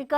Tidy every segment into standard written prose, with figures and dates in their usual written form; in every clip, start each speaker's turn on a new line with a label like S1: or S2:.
S1: ఇక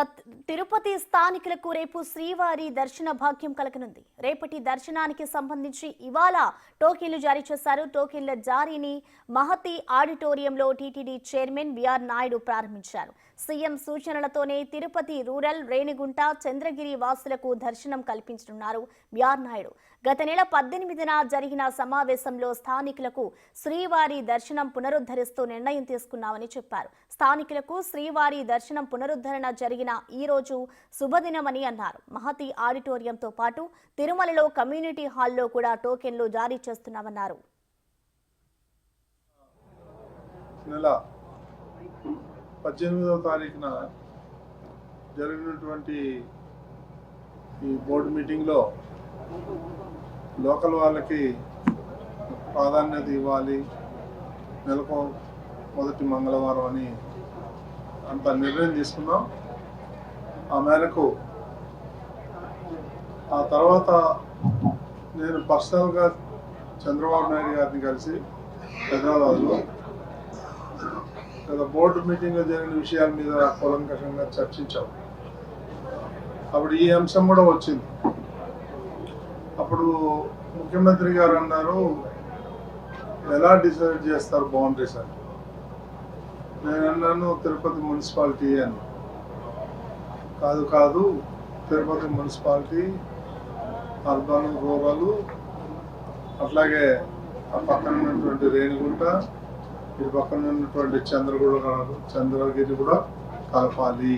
S1: తిరుపతి స్థానికులకు రేపు శ్రీవారి దర్శన భాగ్యం కలగనుంది. రేపటి దర్శనానికి సంబంధించి ఇవాళ టోకెన్లు జారీ చేశారు. టోకెన్ల జారీని మహతి ఆడిటోరియంలో టీటీడీ చైర్మన్ బిఆర్ నాయుడు ప్రారంభించారు. సీఎం సూచనలతోనే తిరుపతి రూరల్, రేణిగుంట, చంద్రగిరి వాసులకు దర్శనం కల్పించనున్నారు బిఆర్ నాయుడు. గత నెల 18న జరిగిన సమావేశంలో స్థానికులకు శ్రీవారి దర్శనం పునరుద్ధరిస్తూ నిర్ణయం తీసుకున్నామని చెప్పారు. స్థానికులకు శ్రీవారి దర్శనం పునరుద్ధరణ జరిగిన ఈ రోజు శుభదినమని అన్నారు. మహతి ఆడిటోరియంతో పాటు తిరుమలలో కమ్యూనిటీ హాల్లో కూడా టోకెన్లు జారీ చేస్తున్నామన్నారు.
S2: నెల 18వ తారీఖున జరిగినటువంటి ఈ బోర్డు మీటింగ్లో లోకల్ వాళ్ళకి ప్రాధాన్యత ఇవ్వాలి, నెలకు మొదటి మంగళవారం అని అంత నిర్ణయం తీసుకున్నాం. ఆ మేరకు ఆ తర్వాత నేను పర్సనల్గా చంద్రబాబు నాయుడు గారిని కలిసి హైదరాబాద్లో గత బోర్డు మీటింగ్లో జరిగిన విషయాల మీద కూలంకషంగా చర్చించాం. అప్పుడు ఈ అంశం కూడా వచ్చింది. అప్పుడు ముఖ్యమంత్రి గారు అన్నారు, ఎలా డిసైడ్ చేస్తారు బౌండరీస్ అని. నేను అన్నాను, తిరుపతి మున్సిపాలిటీ అని. కాదు తిరుపతి మున్సిపాలిటీ, అర్బన్, రూరల్, అట్లాగే ఆ పక్కన ఉన్నటువంటి రేణిగుంట, ఇటు పక్కన ఉన్నటువంటి చంద్రగిరి కూడా కలపాలి.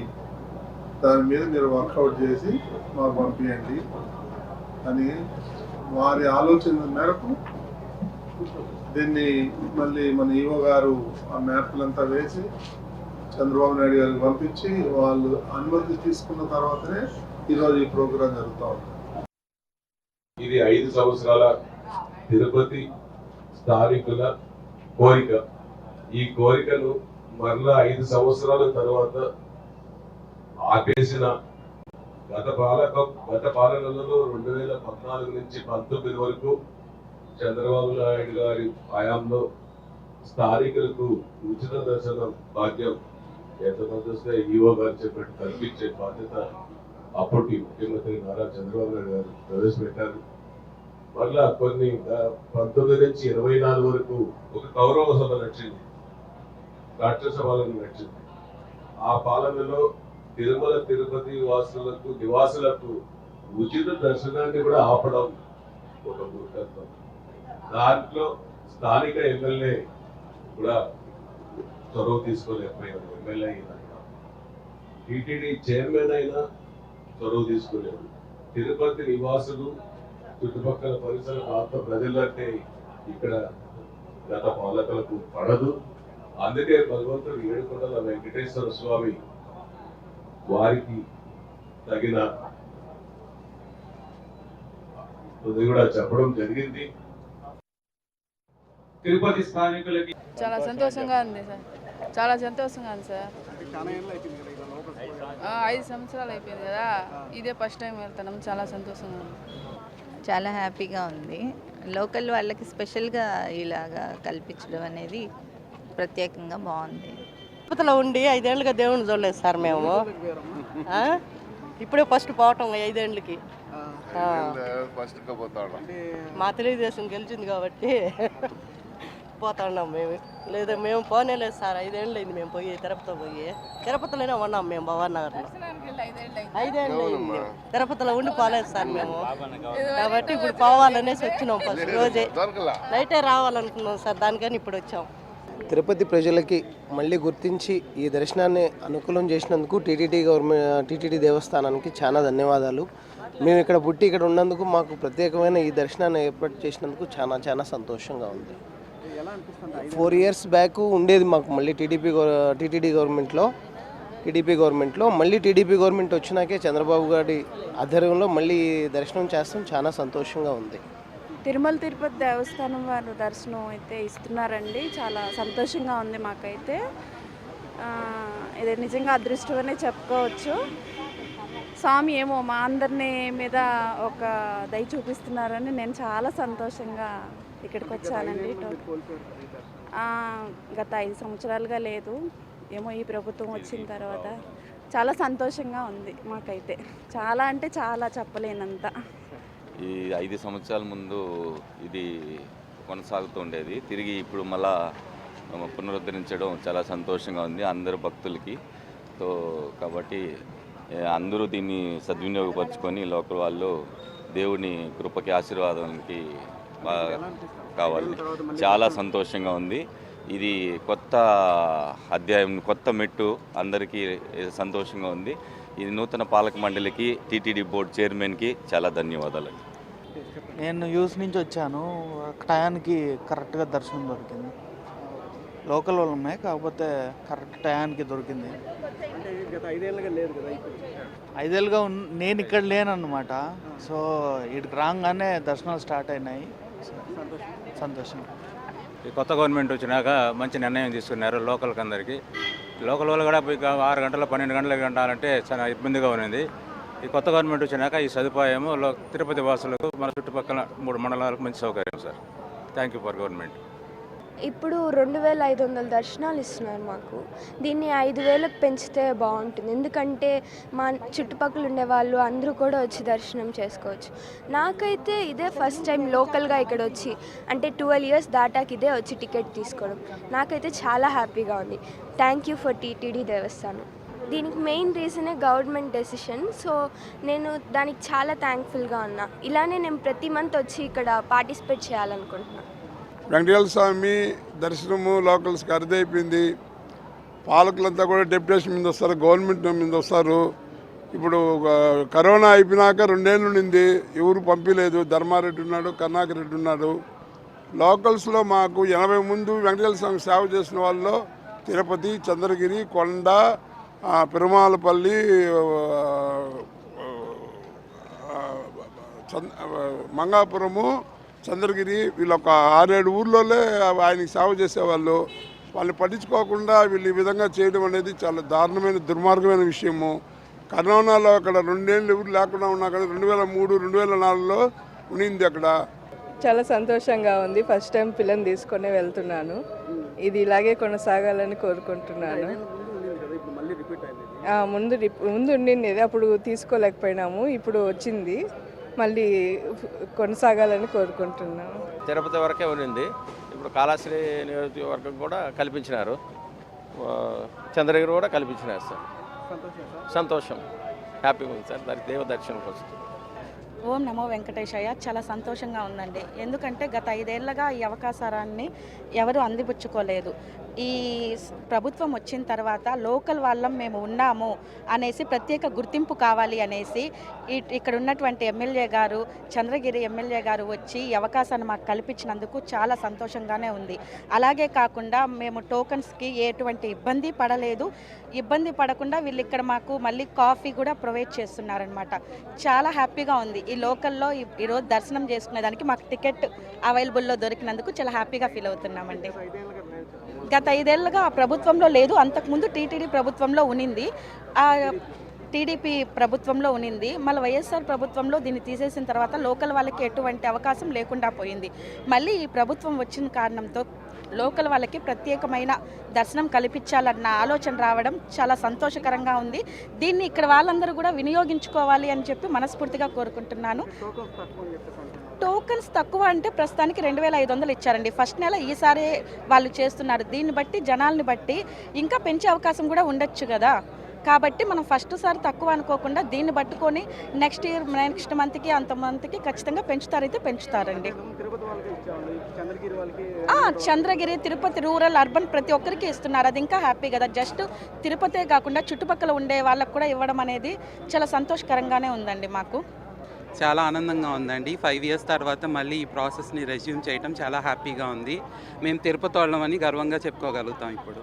S2: దాని మీద మీరు వర్కౌట్ చేసి మాకు పంపించండి అని వారి ఆలోచన మేరకు దీన్ని మళ్ళీ మన ఈవో గారు ఆ మ్యాప్లంతా వేసి చంద్రబాబు నాయుడు గారికి పంపించి వాళ్ళు అనుమతి తీసుకున్న తర్వాతనే ఈరోజు ఈ ప్రోగ్రాం జరుగుతూ ఉంది.
S3: ఇది 5 సంవత్సరాల తిరుపతి స్థానికుల కోరిక. ఈ కోరికను మరలా 5 సంవత్సరాల తర్వాత ఆపేసిన గత పాలనలో 2014 నుంచి 19 వరకు చంద్రబాబు నాయుడు గారి హయాంలో స్థానికులకు ఉచిత దర్శనం భాగ్యం ఎంతమంది వస్తే ఈవో గారు చెప్పినట్టు కల్పించే బాధ్యత అప్పటి ముఖ్యమంత్రి నారా చంద్రబాబు నాయుడు గారు ప్రవేశపెట్టారు. మళ్ళా కొన్ని 19 నుంచి 24 వరకు ఒక కౌరవ సభ నడిచింది, రాష్ట్రసభలను నడిచింది. ఆ పాలనలో తిరుమల తిరుపతి నివాసులకు ఉచిత దర్శనాన్ని కూడా ఆపడం ఒక మూర్ఖత్వం. దాంట్లో స్థానిక ఎమ్మెల్యే కూడా చొరవ తీసుకోలేకపోయారు. ఎమ్మెల్యే అయినా టీటీడీ చైర్మన్ అయినా చొరవ తీసుకోలేదు. తిరుపతి నివాసులు, చుట్టుపక్కల పరిసర ప్రాంత ప్రజలంటే ఇక్కడ గత పాలకులకు పడదు. అందుకే భగవంతుడు ఏడుకొండల వెంకటేశ్వర స్వామి వారికి తగిన కూడా చెప్పడం జరిగింది.
S4: తిరుపతి స్థానికులకి
S5: చాలా సంతోషంగా ఉంది సార్, చాలా సంతోషంగా ఉంది సార్. 5 సంవత్సరాలు అయిపోయింది కదా, ఇదే ఫస్ట్ టైం వెళ్తున్నాం. చాలా సంతోషంగా ఉంది,
S6: చాలా హ్యాపీగా ఉంది. లోకల్ వాళ్ళకి స్పెషల్గా ఇలాగా కల్పించడం అనేది ప్రత్యేకంగా బాగుంది.
S7: తిరుపతిలో ఉండి 5 ఏళ్ళుగా దేవుని చూడలేదు సార్ మేము. ఇప్పుడే ఫస్ట్ పోవటం 5 ఏళ్ళకి. మా తెలుగుదేశం గెలిచింది కాబట్టి పోతున్నాం మేము. లేదా మేము పోనేలేదు సార్. 5 ఏళ్ళు అయింది మేము పోయి తిరుపతిలోనే ఉన్నాం మేము. భవన్ నగర్లో 5 ఏళ్ళు అయింది. తిరుపతిలో ఉండి పోలేదు సార్ మేము. కాబట్టి ఇప్పుడు పోవాలనేసి వచ్చినాం. ఫస్ట్ రోజే నైటే రావాలనుకున్నాం సార్, దానికని ఇప్పుడు వచ్చాం.
S8: తిరుపతి ప్రజలకి మళ్ళీ గుర్తించి ఈ దర్శనాన్ని అనుకూలం చేసినందుకు టీటీడీ దేవస్థానానికి చాలా ధన్యవాదాలు. మేము ఇక్కడ పుట్టి ఇక్కడ ఉన్నందుకు మాకు ప్రత్యేకమైన ఈ దర్శనాన్ని ఏర్పాటు చేసినందుకు చాలా సంతోషంగా ఉంది. 4 years బ్యాక్ ఉండేది మాకు మళ్ళీ టీటీడీ గవర్నమెంట్లో మళ్ళీ టీడీపీ గవర్నమెంట్ వచ్చినాకే చంద్రబాబు గారి ఆధ్వర్యంలో మళ్ళీ దర్శనం చేస్తాం. చాలా సంతోషంగా ఉంది.
S5: తిరుమల తిరుపతి దేవస్థానం వారు దర్శనం అయితే ఇస్తున్నారండి. చాలా సంతోషంగా ఉంది మాకైతే. ఇది నిజంగా అదృష్టమనే చెప్పుకోవచ్చు. స్వామి ఏమో మా అందరినీ మీద ఒక దయ చూపిస్తున్నారని నేను చాలా సంతోషంగా ఇక్కడికి వచ్చానండి. గత 5 సంవత్సరాలుగా లేదు, ఏమో ఈ ప్రభుత్వం వచ్చిన తర్వాత చాలా సంతోషంగా ఉంది మాకైతే. చాలా అంటే చాలా చెప్పలేనంత.
S4: ఈ 5 సంవత్సరాల ముందు ఇది కొనసాగుతూ ఉండేది, తిరిగి ఇప్పుడు మళ్ళా పునరుద్ధరించడం చాలా సంతోషంగా ఉంది అందరు భక్తులకి. సో కాబట్టి అందరూ దీన్ని సద్వినియోగపరచుకొని లోకల్ వాళ్ళు దేవుని కృపకి ఆశీర్వాదానికి కావాలి. చాలా సంతోషంగా ఉంది. ఇది కొత్త అధ్యాయం, కొత్త మెట్టు, అందరికీ సంతోషంగా ఉంది. ఇది నూతన పాలక మండలికి, టీటీడీ బోర్డు చైర్మన్కి చాలా ధన్యవాదాలు.
S9: నేను యూస్ నుంచి వచ్చాను, టయానికి కరెక్ట్గా దర్శనం దొరికింది. లోకల్ వాళ్ళు ఉన్నాయి, కాకపోతే కరెక్ట్ టయానికి దొరికింది. ఐదేళ్ళుగా నేను ఇక్కడ లేనన్నమాట. సో ఇక్కడికి రాగానే దర్శనాలు స్టార్ట్ అయినాయి. సంతోషం.
S10: ఈ కొత్త గవర్నమెంట్ వచ్చినాక మంచి నిర్ణయం తీసుకున్నారు లోకల్కి అందరికీ. లోకల్ వాళ్ళు కూడా 6 గంటల 12 గంటలకు గంటాలంటే చాలా ఇబ్బందిగా ఉన్నది. ఈ కొత్త గవర్నమెంట్ వచ్చినాక ఈ సదుపాయము తిరుపతి వాసులకు, మన చుట్టుపక్కల 3 మండలాలకు మంచి సౌకర్యం sir. Thank you for government.
S11: ఇప్పుడు 2500 దర్శనాలు ఇస్తున్నారు మాకు. దీన్ని 5000కు పెంచితే బాగుంటుంది, ఎందుకంటే మా చుట్టుపక్కల ఉండే వాళ్ళు అందరూ కూడా వచ్చి దర్శనం చేసుకోవచ్చు. నాకైతే ఇదే ఫస్ట్ టైం లోకల్గా ఇక్కడ వచ్చి, అంటే 12 ఇయర్స్ దాటాక ఇదే వచ్చి టికెట్ తీసుకోవడం. నాకైతే చాలా హ్యాపీగా ఉంది. థ్యాంక్ యూ ఫర్ టీటీడీ దేవస్థానం. దీనికి మెయిన్ రీజనే గవర్నమెంట్ డెసిషన్. సో నేను దానికి చాలా థ్యాంక్ఫుల్గా ఉన్నా. ఇలానే నేను ప్రతి మంత్ వచ్చి ఇక్కడ పార్టిసిపేట్ చేయాలనుకుంటున్నాను.
S2: వెంకటేశ్వర స్వామి దర్శనము లోకల్స్కి అరుదైపోయింది. పాలకులంతా కూడా డెప్యుటేషన్ మీద వస్తారు, గవర్నమెంట్ మీద వస్తారు. ఇప్పుడు కరోనా అయిపోయినాక 2 ఏళ్ళు ఉండింది, ఎవరు పంపించలేదు. ధర్మారెడ్డి ఉన్నాడు, కరుణాకర్ రెడ్డి ఉన్నాడు. లోకల్స్లో మాకు 80 ముందు వెంకటేశ్వర స్వామి సేవ చేసిన వాళ్ళు తిరుపతి, చంద్రగిరి, కొండ, పెరుమాలపల్లి, మంగాపురము, చంద్రగిరి, వీళ్ళు ఒక 6-7 ఊర్లోనే ఆయనకి సేవ చేసేవాళ్ళు. వాళ్ళని పట్టించుకోకుండా వీళ్ళు ఈ విధంగా చేయడం అనేది చాలా దారుణమైన, దుర్మార్గమైన విషయము. కరోనాలో అక్కడ 2 ఏళ్ళు ఎవరు లేకుండా ఉన్నా కానీ 2003, 2004లో ఉండింది అక్కడ.
S12: చాలా సంతోషంగా ఉంది. ఫస్ట్ టైం పిల్లని తీసుకొని వెళ్తున్నాను. ఇది ఇలాగే కొనసాగాలని కోరుకుంటున్నాను. ముందు ఉండింది, అప్పుడు తీసుకోలేకపోయినాము, ఇప్పుడు వచ్చింది, మళ్ళీ కొనసాగాలని కోరుకుంటున్నాను.
S13: తిరుపతి వరకే ఉన్నింది, ఇప్పుడు కాళాశ్రీ నియోజకవర్గం కూడా కల్పించినారు, చంద్రగిరి కూడా కల్పించినారు సార్. సంతోషం, హ్యాపీగా ఉంది సార్. దానికి దేవ దర్శనం వస్తుంది.
S14: ఓం నమో వెంకటేశయ్య. చాలా సంతోషంగా ఉందండి, ఎందుకంటే గత 5 ఏళ్లుగా ఈ అవకాశాన్ని ఎవరు అందిపుచ్చుకోలేదు. ఈ ప్రభుత్వం వచ్చిన తర్వాత లోకల్ వాళ్ళం మేము ఉన్నాము అనేసి ప్రత్యేక గుర్తింపు కావాలి అనేసి ఇక్కడ ఉన్నటువంటి ఎమ్మెల్యే గారు, చంద్రగిరి ఎమ్మెల్యే గారు వచ్చి ఈ అవకాశాన్ని మాకు కల్పించినందుకు చాలా సంతోషంగానే ఉంది. అలాగే కాకుండా మేము టోకన్స్కి ఎటువంటి ఇబ్బంది పడలేదు. ఇబ్బంది పడకుండా వీళ్ళు ఇక్కడ మాకు మళ్ళీ కాఫీ కూడా ప్రొవైడ్ చేస్తున్నారనమాట. చాలా హ్యాపీగా ఉంది. ఈ లోకల్లో ఈరోజు దర్శనం చేసుకునేదానికి మాకు టికెట్ అవైలబుల్లో దొరికినందుకు చాలా హ్యాపీగా ఫీల్ అవుతున్నామండి. గత 5 ఏళ్లుగా ప్రభుత్వంలో లేదు, అంతకుముందు టీటీడీ ప్రభుత్వంలో ఉనింది, టీడీపీ ప్రభుత్వంలో ఉనింది. మళ్ళీ వైఎస్ఆర్ ప్రభుత్వంలో దీన్ని తీసేసిన తర్వాత లోకల్ వాళ్ళకి ఎటువంటి అవకాశం లేకుండా పోయింది. మళ్ళీ ఈ ప్రభుత్వం వచ్చిన కారణంతో లోకల్ వాళ్ళకి ప్రత్యేకమైన దర్శనం కల్పించాలన్న ఆలోచన రావడం చాలా సంతోషకరంగా ఉంది. దీన్ని ఇక్కడ వాళ్ళందరూ కూడా వినియోగించుకోవాలి అని చెప్పి మనస్ఫూర్తిగా కోరుకుంటున్నాను. టోకన్స్ తక్కువ అంటే ప్రస్తుతానికి 2500 ఇచ్చారండి ఫస్ట్ నెల. ఈసారి వాళ్ళు చేస్తున్నారు, దీన్ని బట్టి జనాల్ని బట్టి ఇంకా పెంచే అవకాశం కూడా ఉండొచ్చు కదా. కాబట్టి మనం ఫస్ట్ సారి తక్కువ అనుకోకుండా దీన్ని పట్టుకొని నెక్స్ట్ మంత్కి అంత మంత్కి ఖచ్చితంగా పెంచుతారైతే పెంచుతారండి. చంద్రగిరి, తిరుపతి, రూరల్, అర్బన్ ప్రతి ఒక్కరికి ఇస్తున్నారు, అది ఇంకా హ్యాపీ కదా. జస్ట్ తిరుపతే కాకుండా చుట్టుపక్కల ఉండే వాళ్ళకు కూడా ఇవ్వడం అనేది చాలా సంతోషకరంగానే ఉందండి. మాకు
S15: చాలా ఆనందంగా ఉందండి. 5 ఇయర్స్ తర్వాత మళ్ళీ ఈ ప్రాసెస్ని రెజ్యూమ్ చేయడం చాలా హ్యాపీగా ఉంది. మేము తిరుపతి వాళ్ళమని గర్వంగా చెప్పుకోగలుగుతాం. ఇప్పుడు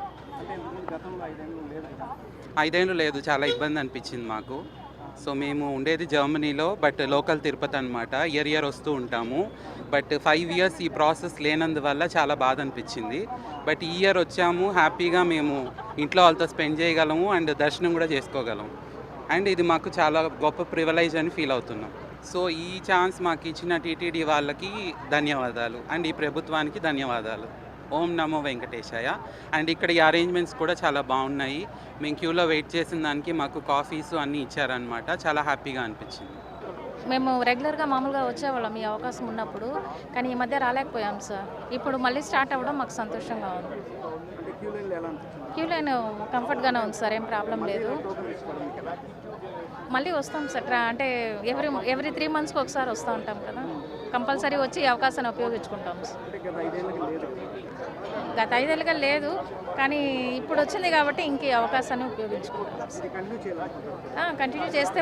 S15: 5 ఏళ్ళు లేదు, చాలా ఇబ్బంది అనిపించింది మాకు. సో మేము ఉండేది జర్మనీలో, బట్ లోకల్ తిరుపతి అనమాట. ఇయర్ వస్తూ ఉంటాము. బట్ 5 ఇయర్స్ ఈ ప్రాసెస్ లేనందువల్ల చాలా బాధ అనిపించింది. బట్ ఈ ఇయర్ వచ్చాము, హ్యాపీగా మేము ఇంట్లో వాళ్ళతో స్పెండ్ చేయగలము అండ్ దర్శనం కూడా చేసుకోగలము. అండ్ ఇది మాకు చాలా గొప్ప ప్రివిలైజ్ అని ఫీల్ అవుతున్నాం. సో ఈ ఛాన్స్ మాకు ఇచ్చిన టీటీడీ వాళ్ళకి ధన్యవాదాలు అండ్ ఈ ప్రభుత్వానికి ధన్యవాదాలు. ఓం నమో వెంకటేశాయ. అండ్ ఇక్కడ ఈ అరేంజ్మెంట్స్ కూడా చాలా బాగున్నాయి. మేము క్యూలో వెయిట్ చేసిన దానికి మాకు కాఫీస్ అన్నీ ఇచ్చారనమాట. చాలా హ్యాపీగా అనిపించింది.
S16: మేము రెగ్యులర్గా మామూలుగా వచ్చేవాళ్ళం ఈ అవకాశం ఉన్నప్పుడు, కానీ ఈ మధ్య రాలేకపోయాం సార్. ఇప్పుడు మళ్ళీ స్టార్ట్ అవ్వడం మాకు సంతోషంగా ఉంది. క్యూ లైన్ కంఫర్ట్గానే ఉంది సార్, ఏం ప్రాబ్లం లేదు. మళ్ళీ వస్తాం సార్, అంటే ఎవ్రీ 3 monthsకి ఒకసారి వస్తూ ఉంటాం కదా, కంపల్సరీ వచ్చి ఈ అవకాశాన్ని ఉపయోగించుకుంటాం సార్. గత 5 ఏళ్ళుగా లేదు, కానీ ఇప్పుడు వచ్చింది కాబట్టి ఇంక ఈ అవకాశాన్ని ఉపయోగించుకుంటాం. కంటిన్యూ చేస్తే